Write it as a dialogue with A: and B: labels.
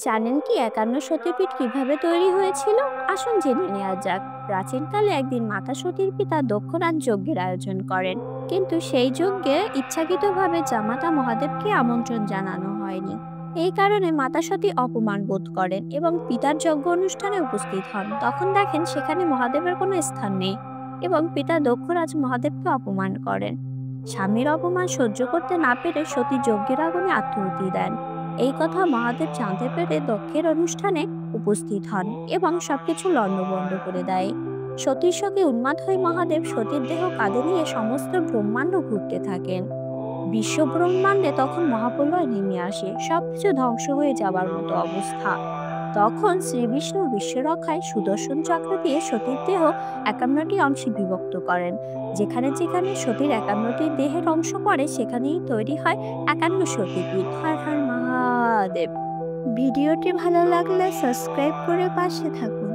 A: জানেন কি ৫১ সতীপীঠ কিভাবে তৈরি হয়েছিল? আসুন জেনে নেওয়া যাক। প্রাচীনকালে একদিন মাতা সতীর পিতা দক্ষরাজ যজ্ঞের আয়োজন করেন, কিন্তু সেই যজ্ঞে ইচ্ছাকৃতভাবে জামাতা মহাদেবকে আমন্ত্রণ জানানো হয়নি। এই কারণে মাতা সতী অপমান বোধ করেন এবং পিতার যজ্ঞ অনুষ্ঠানে উপস্থিত হন। তখন দেখেন সেখানে মহাদেবের কোনো স্থান নেই এবং পিতা দক্ষরাজ মহাদেবকে অপমান করেন। স্বামীর অপমান সহ্য করতে না পেরে সতী যজ্ঞের আগুনে আত্মাহুতি দেন। এই কথা মহাদেব জানতে পেরে দক্ষের অনুষ্ঠানে উপস্থিত হন এবং সবকিছু লণ্ডভণ্ড করে দেয়। সতীর শোকে উন্মাদ হয়ে মহাদেব সতীর দেহ কাঁধে নিয়ে সমস্ত ব্রহ্মাণ্ড ঘুরতে থাকেন। বিশ্ব ব্রহ্মাণ্ডে তখন মহাপ্রলয় নেমে আসে, সবকিছু ধ্বংস হয়ে যাবার মতো অবস্থা। তখন শ্রী বিষ্ণু বিশ্ব রক্ষায় সুদর্শন চক্র দিয়ে সতীর দেহ ৫১টি অংশে বিভক্ত করেন। যেখানে যেখানে সতীর ৫১টি দেহের অংশ পড়ে সেখানেই তৈরি হয় ৫১ সতীপীঠ। হর হর মহাদেব। ভিডিওটি ভালো লাগলে সাবস্ক্রাইব করে পাশে থাকুন।